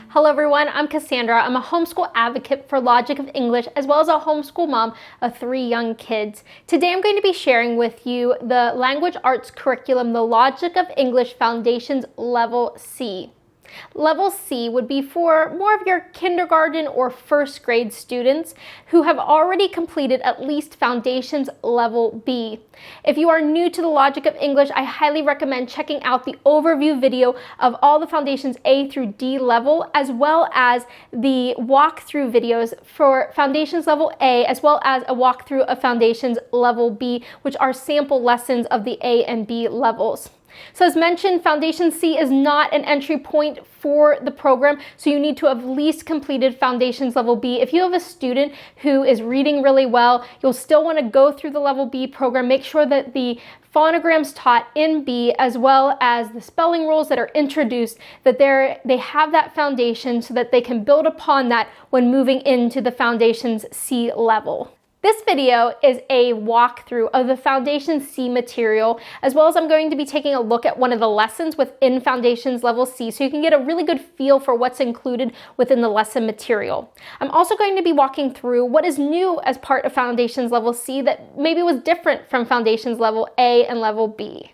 Hello everyone, I'm Cassandra. I'm a homeschool advocate for Logic of English as well as a homeschool mom of 3 young kids. Today I'm going to be sharing with you the language arts curriculum, the Logic of English Foundations Level C. Level C would be for more of your kindergarten or first grade students who have already completed at least Foundations Level B. If you are new to the Logic of English, I highly recommend checking out the overview video of all the Foundations A through D level, as well as the walkthrough videos for Foundations Level A, as well as a walkthrough of Foundations Level B, which are sample lessons of the A and B levels. So as mentioned, Foundation C is not an entry point for the program, so you need to have at least completed Foundations Level B. If you have a student who is reading really well, you'll still want to go through the Level B program. Make sure that the phonograms taught in B, as well as the spelling rules that are introduced, that they have that foundation so that they can build upon that when moving into the Foundations C level. This video is a walkthrough of the Foundation C material, as well as I'm going to be taking a look at one of the lessons within Foundations Level C so you can get a really good feel for what's included within the lesson material. I'm also going to be walking through what is new as part of Foundations Level C that maybe was different from Foundations Level A and Level B.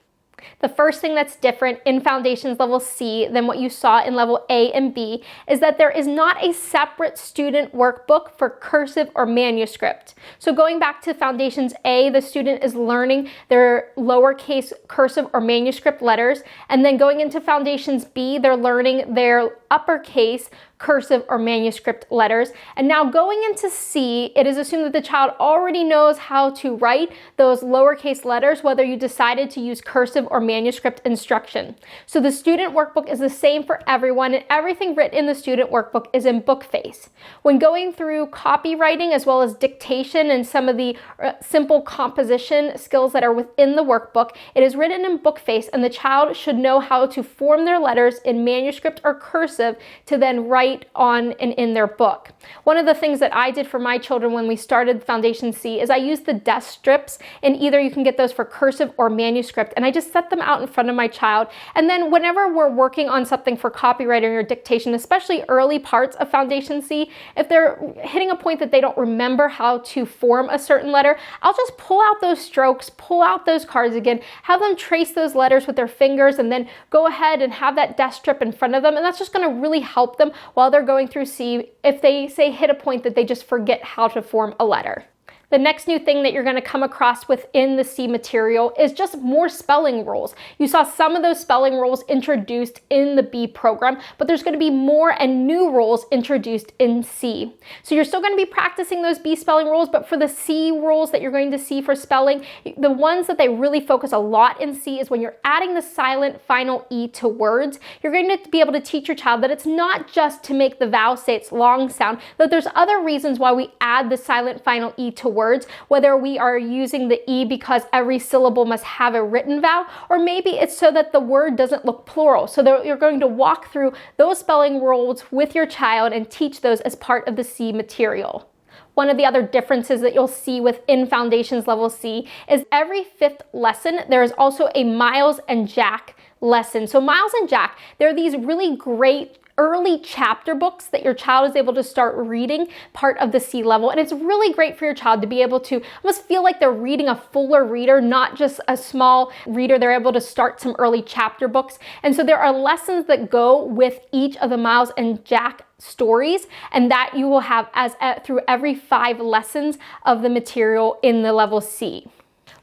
The first thing that's different in Foundations Level C than what you saw in Level A and B is that there is not a separate student workbook for cursive or manuscript. So going back to Foundations A, the student is learning their lowercase cursive or manuscript letters, and then going into Foundations B, they're learning their uppercase cursive or manuscript letters. And now going into C, it is assumed that the child already knows how to write those lowercase letters, whether you decided to use cursive or manuscript instruction. So the student workbook is the same for everyone, and everything written in the student workbook is in book face. When going through copywriting as well as dictation and some of the simple composition skills that are within the workbook, it is written in book face, and the child should know how to form their letters in manuscript or cursive to then write on and in their book. One of the things that I did for my children when we started Foundation C is I used the desk strips, and either you can get those for cursive or manuscript, and I just set them out in front of my child. And then whenever we're working on something for copywriting or dictation, especially early parts of Foundation C, if they're hitting a point that they don't remember how to form a certain letter, I'll just pull out those strokes, pull out those cards again, have them trace those letters with their fingers, and then go ahead and have that desk strip in front of them, and that's just going to really help them while they're going through C if they say hit a point that they just forget how to form a letter. The next new thing that you're going to come across within the C material is just more spelling rules. You saw some of those spelling rules introduced in the B program, but there's going to be more and new rules introduced in C. So you're still going to be practicing those B spelling rules, but for the C rules that you're going to see for spelling, the ones that they really focus a lot in C is when you're adding the silent final E to words. You're going to be able to teach your child that it's not just to make the vowel say its long sound, that there's other reasons why we add the silent final E to words, whether we are using the E because every syllable must have a written vowel, or maybe it's so that the word doesn't look plural. So you're going to walk through those spelling rules with your child and teach those as part of the C material. One of the other differences that you'll see within Foundations Level C is every 5th lesson, there is also a Miles and Jack lesson. So Miles and Jack, they're these really great early chapter books that your child is able to start reading part of the C level. And it's really great for your child to be able to almost feel like they're reading a fuller reader, not just a small reader. They're able to start some early chapter books. And so there are lessons that go with each of the Miles and Jack stories, and that you will have through every 5 lessons of the material in the level C.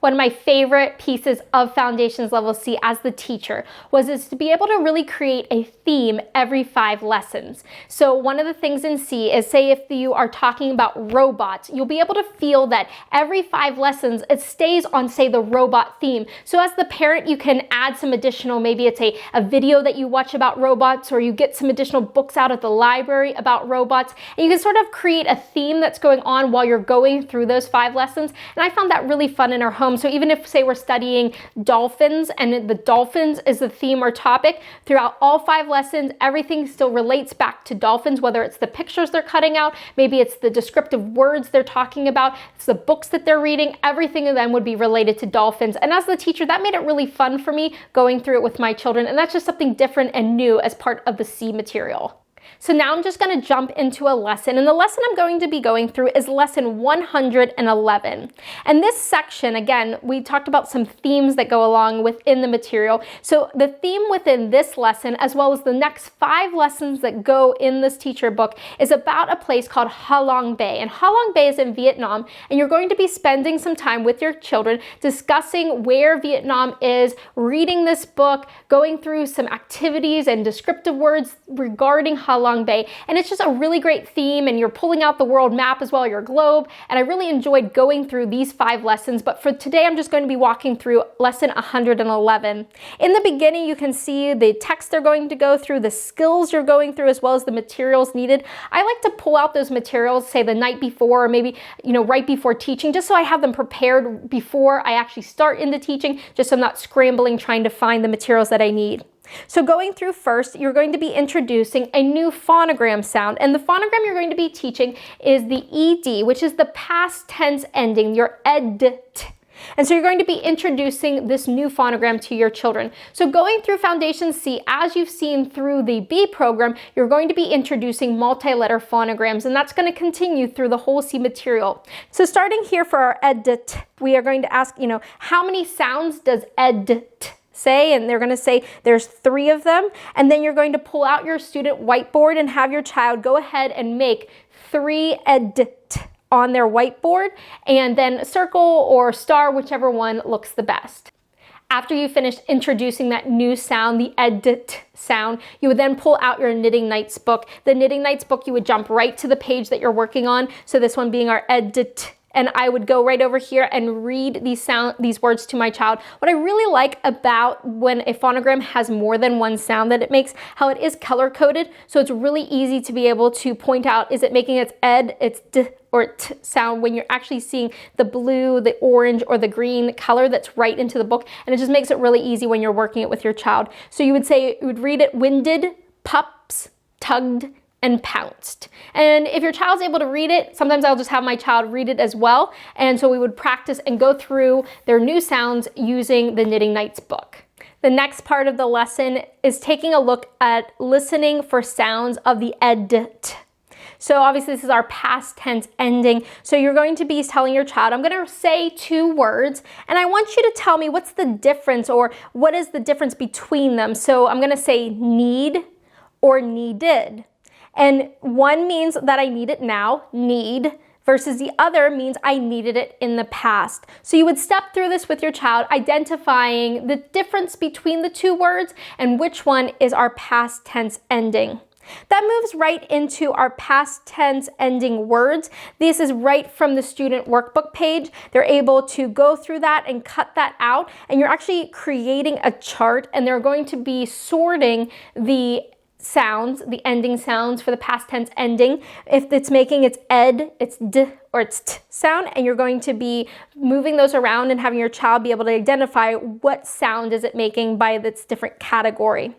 One of my favorite pieces of Foundations Level C as the teacher is to be able to really create a theme every 5 lessons. So one of the things in C is, say if you are talking about robots, you'll be able to feel that every 5 lessons it stays on, say, the robot theme. So as the parent, you can add some additional, maybe it's a video that you watch about robots, or you get some additional books out at the library about robots, and you can sort of create a theme that's going on while you're going through those 5 lessons. And I found that really fun in our home. So even if, say, we're studying dolphins and the dolphins is the theme or topic, throughout all 5 lessons, everything still relates back to dolphins, whether it's the pictures they're cutting out, maybe it's the descriptive words they're talking about, it's the books that they're reading, everything of them would be related to dolphins. And as the teacher, that made it really fun for me going through it with my children, and that's just something different and new as part of the C material. So now I'm just going to jump into a lesson, and the lesson I'm going to be going through is lesson 111. And this section, again, we talked about some themes that go along within the material. So the theme within this lesson, as well as the next 5 lessons that go in this teacher book, is about a place called Ha Long Bay. And Ha Long Bay is in Vietnam, and you're going to be spending some time with your children discussing where Vietnam is, reading this book, going through some activities and descriptive words regarding Ha Long Bay. And it's just a really great theme, and you're pulling out the world map as well, your globe. And I really enjoyed going through these 5 lessons, but for today I'm just going to be walking through lesson 111. In the beginning, you can see the text they're going to go through, the skills you're going through, as well as the materials needed. I like to pull out those materials, say the night before, or maybe, right before teaching, just so I have them prepared before I actually start into teaching, just so I'm not scrambling trying to find the materials that I need. So going through first, you're going to be introducing a new phonogram sound, and the phonogram you're going to be teaching is the ED, which is the past tense ending, your ed. And so you're going to be introducing this new phonogram to your children. So going through Foundation C, as you've seen through the B program, you're going to be introducing multi-letter phonograms, and that's going to continue through the whole C material. So starting here for our ed, we are going to ask, how many sounds does ed say? And they're going to say there's 3 of them. And then you're going to pull out your student whiteboard and have your child go ahead and make 3 ed on their whiteboard, and then circle or star whichever one looks the best. After you finish introducing that new sound, the ed sound, you would then pull out your Knitting Nights book. The Knitting Nights book, you would jump right to the page that you're working on. So this one being our ed. And I would go right over here and read these words to my child. What I really like about when a phonogram has more than one sound that it makes, how it is color-coded, so it's really easy to be able to point out, is it making its ed, its d, or t sound when you're actually seeing the blue, the orange, or the green color that's right into the book, and it just makes it really easy when you're working it with your child. So you would read it winded, pups, tugged, and pounced. And if your child's able to read it, sometimes I'll just have my child read it as well. And so we would practice and go through their new sounds using the Knitting Nights book. The next part of the lesson is taking a look at listening for sounds of the ed. So obviously this is our past tense ending. So you're going to be telling your child, I'm going to say 2 words, and I want you to tell me what's the difference, or what is the difference between them. So I'm going to say need or needed. And one means that I need it now, need, versus the other means I needed it in the past. So you would step through this with your child, identifying the difference between the 2 words and which one is our past tense ending. That moves right into our past tense ending words. This is right from the student workbook page. They're able to go through that and cut that out, and you're actually creating a chart, and they're going to be sorting the sounds, the ending sounds for the past tense ending. If it's making its ed, its d, or its t sound, and you're going to be moving those around and having your child be able to identify what sound is it making by its different category.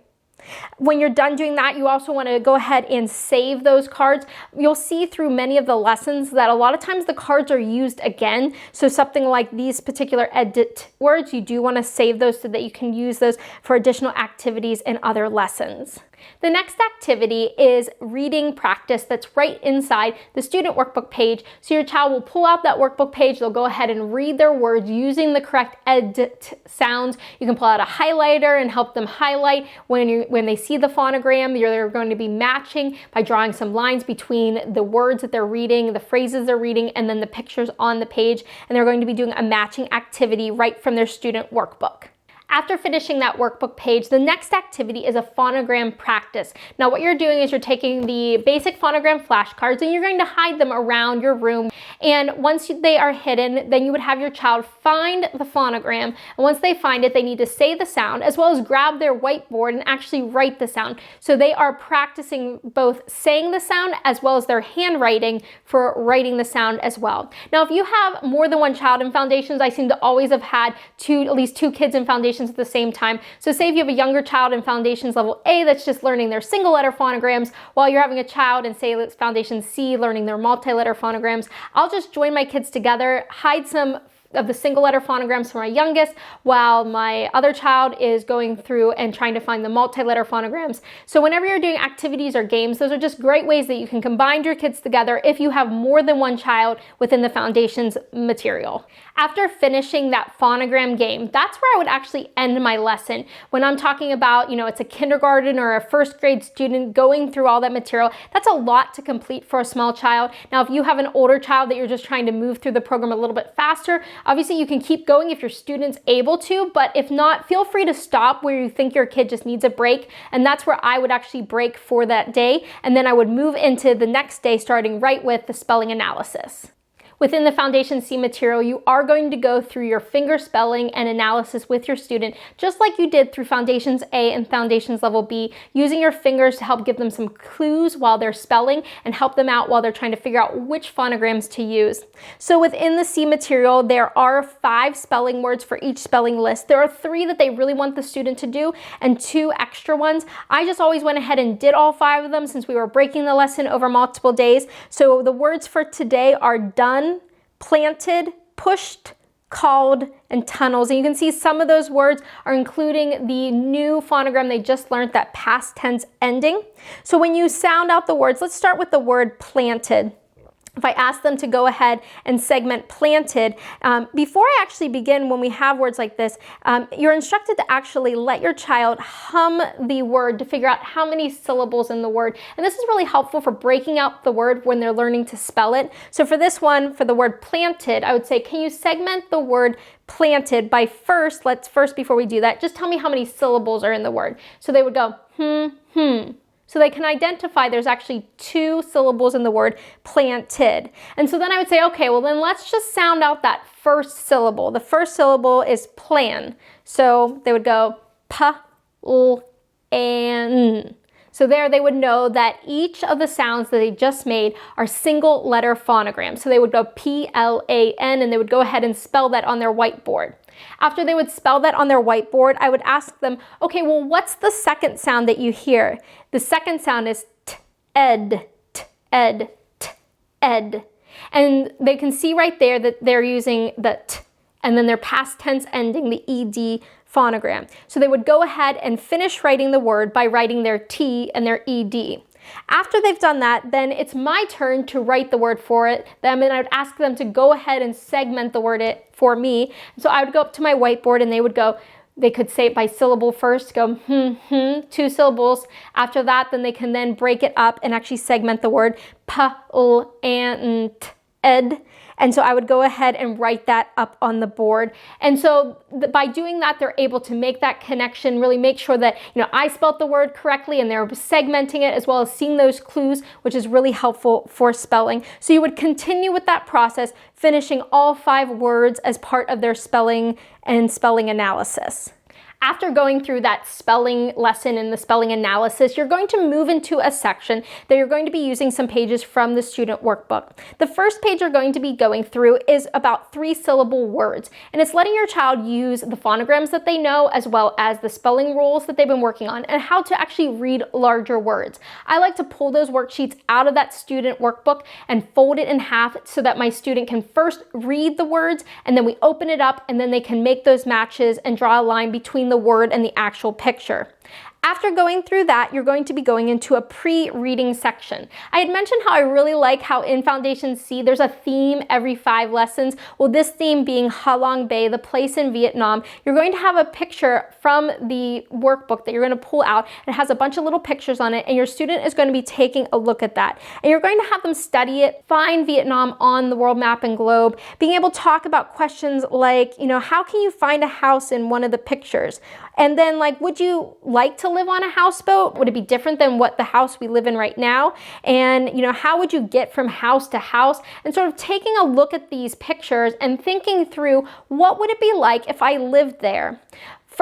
When you're done doing that, you also want to go ahead and save those cards. You'll see through many of the lessons that a lot of times the cards are used again. So something like these particular edit words, you do want to save those so that you can use those for additional activities in other lessons. The next activity is reading practice that's right inside the student workbook page. So your child will pull out that workbook page, they'll go ahead and read their words using the correct edit sounds. You can pull out a highlighter and help them highlight when they see the phonogram. They're going to be matching by drawing some lines between the words that they're reading, the phrases they're reading, and then the pictures on the page. And they're going to be doing a matching activity right from their student workbook. After finishing that workbook page, the next activity is a phonogram practice. Now what you're doing is you're taking the basic phonogram flashcards and you're going to hide them around your room. And once they are hidden, then you would have your child find the phonogram. And once they find it, they need to say the sound as well as grab their whiteboard and actually write the sound. So they are practicing both saying the sound as well as their handwriting for writing the sound as well. Now, if you have more than one child in Foundations, I seem to always have had at least two kids in Foundations at the same time. So say if you have a younger child in Foundations Level A that's just learning their single letter phonograms while you're having a child in say Foundation C learning their multi-letter phonograms, I'll just join my kids together, hide some of the single letter phonograms for my youngest, while my other child is going through and trying to find the multi-letter phonograms. So whenever you're doing activities or games, those are just great ways that you can combine your kids together if you have more than one child within the Foundations material. After finishing that phonogram game, that's where I would actually end my lesson. When I'm talking about, it's a kindergarten or a first grade student going through all that material, that's a lot to complete for a small child. Now, if you have an older child that you're just trying to move through the program a little bit faster, obviously you can keep going if your student's able to, but if not, feel free to stop where you think your kid just needs a break. And that's where I would actually break for that day. And then I would move into the next day, starting right with the spelling analysis. Within the Foundation C material, you are going to go through your finger spelling and analysis with your student, just like you did through Foundations A and Foundations Level B, using your fingers to help give them some clues while they're spelling and help them out while they're trying to figure out which phonograms to use. So within the C material, there are 5 spelling words for each spelling list. There are 3 that they really want the student to do and 2 extra ones. I just always went ahead and did all 5 of them since we were breaking the lesson over multiple days. So the words for today are done, planted, pushed, called, and tunnels. And you can see some of those words are including the new phonogram they just learned, that past tense ending. So when you sound out the words, let's start with the word planted. If I ask them to go ahead and segment planted, before I actually begin, when we have words like this, you're instructed to actually let your child hum the word to figure out how many syllables in the word. And this is really helpful for breaking out the word when they're learning to spell it. So for this one, for the word planted, I would say, can you segment the word planted by let's first, before we do that, just tell me how many syllables are in the word. So they would go, So they can identify there's actually 2 syllables in the word planted. And so then I would say, okay, well then let's just sound out that first syllable. The first syllable is plan. So they would go p-l-a-n. So there they would know that each of the sounds that they just made are single letter phonograms. So they would go P-L-A-N and they would go ahead and spell that on their whiteboard. After they would spell that on their whiteboard, I would ask them, okay, well, what's the second sound that you hear? The second sound is t-ed, t-ed, t-ed. And they can see right there that they're using the t and then their past tense ending, the ed phonogram. So they would go ahead and finish writing the word by writing their T and their ED. After they've done that, then it's my turn to write the word for it. Then I would ask them to go ahead and segment the word for me. So I would go up to my whiteboard and they could say it by syllable first, go 2 syllables. After that, then they can then break it up and actually segment the word p-l-a-n-t-ed. And so I would go ahead and write that up on the board. And so by doing that, they're able to make that connection, really make sure that, I spelled the word correctly and they're segmenting it as well as seeing those clues, which is really helpful for spelling. So you would continue with that process, finishing all 5 words as part of their spelling and spelling analysis. After going through that spelling lesson and the spelling analysis, you're going to move into a section that you're going to be using some pages from the student workbook. The first page you're going to be going through is about 3-syllable words, and it's letting your child use the phonograms that they know as well as the spelling rules that they've been working on and how to actually read larger words. I like to pull those worksheets out of that student workbook and fold it in half so that my student can first read the words and then we open it up and then they can make those matches and draw a line between the word and the actual picture. After going through that, you're going to be going into a pre-reading section. I had mentioned how I really like how in Foundation C, there's a theme every 5 lessons. Well, this theme being Ha Long Bay, the place in Vietnam. You're going to have a picture from the workbook that you're going to pull out. It has a bunch of little pictures on it, and your student is going to be taking a look at that. And you're going to have them study it, find Vietnam on the world map and globe, being able to talk about questions like, how can you find a house in one of the pictures? And then would you like to live on a houseboat? Would it be different than what the house we live in right now? And, how would you get from house to house? And sort of taking a look at these pictures and thinking through what would it be like if I lived there?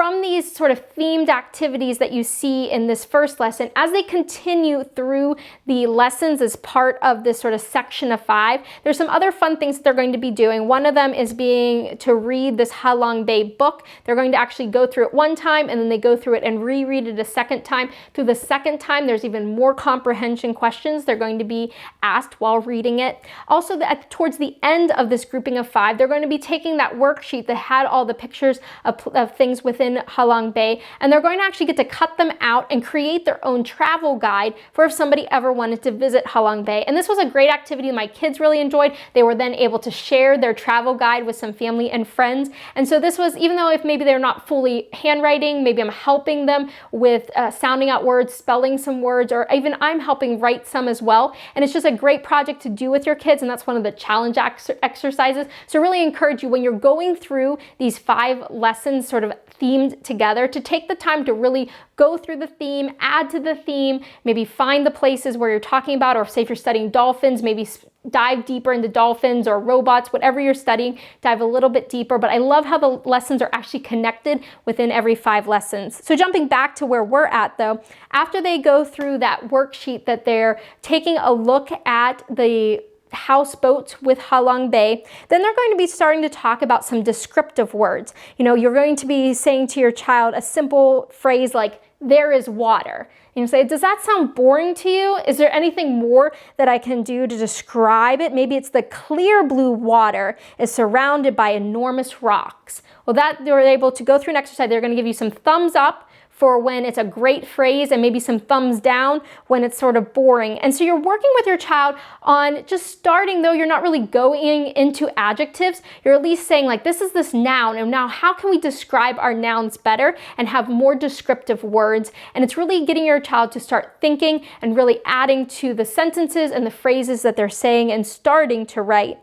from these sort of themed activities that you see in this first lesson, as they continue through the lessons as part of this sort of section of 5, there's some other fun things that they're going to be doing. One of them is being to read this Halong Bay book. They're going to actually go through it one time, and then they go through it and reread it a second time. Through the second time, there's even more comprehension questions they're going to be asked while reading it. Also, towards the end of this grouping of 5, they're going to be taking that worksheet that had all the pictures of things within Halong Bay, and they're going to actually get to cut them out and create their own travel guide for if somebody ever wanted to visit Halong Bay. And this was a great activity my kids really enjoyed. They were then able to share their travel guide with some family and friends. And so this was, even though if maybe they're not fully handwriting, maybe I'm helping them with sounding out words, spelling some words, or even I'm helping write some as well. And it's just a great project to do with your kids, and that's one of the challenge exercises. So really encourage you, when you're going through these 5 lessons sort of themed together, to take the time to really go through the theme, add to the theme, maybe find the places where you're talking about, or say if you're studying dolphins, maybe dive deeper into dolphins or robots, whatever you're studying, dive a little bit deeper. But I love how the lessons are actually connected within every 5 lessons. So jumping back to where we're at though, after they go through that worksheet that they're taking a look at the houseboats with Halong Bay, then they're going to be starting to talk about some descriptive words. You know, you're going to be saying to your child a simple phrase like, "There is water." And you say, does that sound boring to you? Is there anything more that I can do to describe it? Maybe it's the clear blue water is surrounded by enormous rocks. Well, that they're able to go through an exercise. They're going to give you some thumbs up for when it's a great phrase, and maybe some thumbs down when it's sort of boring. And so you're working with your child on just starting, though you're not really going into adjectives, you're at least saying like, this is this noun, and now how can we describe our nouns better and have more descriptive words? And it's really getting your child to start thinking and really adding to the sentences and the phrases that they're saying and starting to write.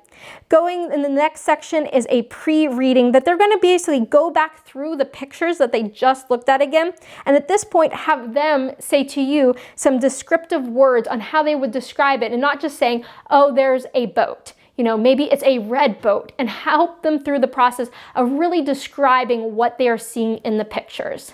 Going in the next section is a pre-reading that they're going to basically go back through the pictures that they just looked at again, and at this point have them say to you some descriptive words on how they would describe it, and not just saying, oh, there's a boat. You know, maybe it's a red boat, and help them through the process of really describing what they are seeing in the pictures.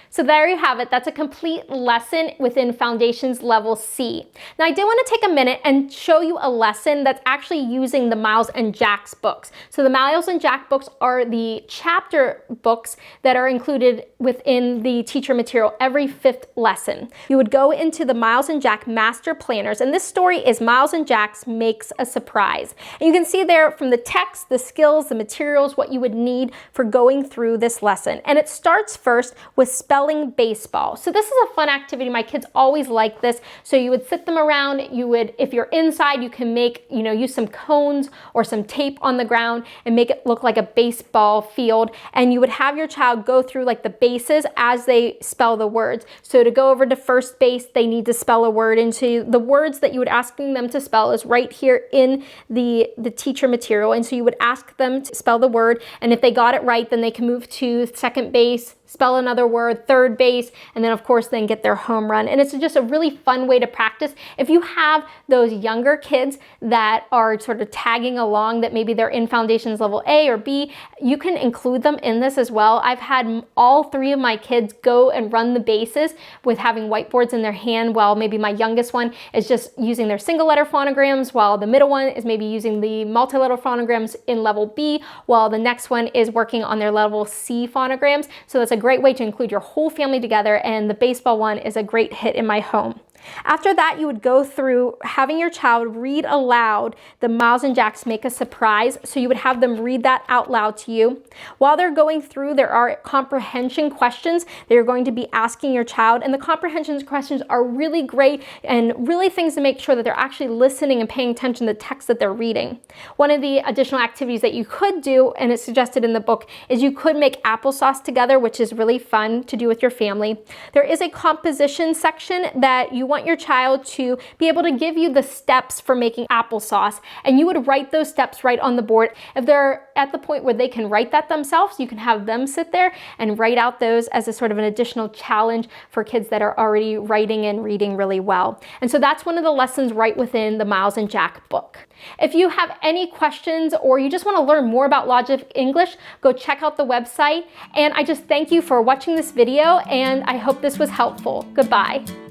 So there you have it. That's a complete lesson within Foundations Level C. Now I did want to take a minute and show you a lesson that's actually using the Miles and Jack's books. So the Miles and Jack books are the chapter books that are included within the teacher material every 5th lesson. You would go into the Miles and Jack Master Planners, and this story is Miles and Jack's Makes a Surprise. And you can see there from the text, the skills, the materials, what you would need for going through this lesson. And it starts first with spelling baseball. So this is a fun activity. My kids always like this. So you would sit them around. You would, if you're inside, you can make, use some cones or some tape on the ground and make it look like a baseball field. And you would have your child go through like the bases as they spell the words. So to go over to first base, they need to spell a word into the words that you would asking them to spell is right here in the teacher material. And so you would ask them to spell the word. And if they got it right, then they can move to second base, spell another word, third base, and then of course then get their home run. And it's just a really fun way to practice. If you have those younger kids that are sort of tagging along, that maybe they're in Foundations Level A or B, you can include them in this as well. I've had all 3 of my kids go and run the bases with having whiteboards in their hand, while maybe my youngest one is just using their single letter phonograms, while the middle one is maybe using the multi-letter phonograms in Level B, while the next one is working on their Level C phonograms. So that's a great way to include your whole family together, and the baseball one is a great hit in my home. After that, you would go through having your child read aloud the Miles and Jack's Make a Surprise. So you would have them read that out loud to you. While they're going through, there are comprehension questions that you're going to be asking your child. And the comprehension questions are really great and really things to make sure that they're actually listening and paying attention to the text that they're reading. One of the additional activities that you could do, and it's suggested in the book, is you could make applesauce together, which is really fun to do with your family. There is a composition section that you want your child to be able to give you the steps for making applesauce, and you would write those steps right on the board. If they're at the point where they can write that themselves, you can have them sit there and write out those as a sort of an additional challenge for kids that are already writing and reading really well. And so that's one of the lessons right within the Miles and Jack book. If you have any questions or you just want to learn more about Logic of English, go check out the website. And I just thank you for watching this video, and I hope this was helpful. Goodbye.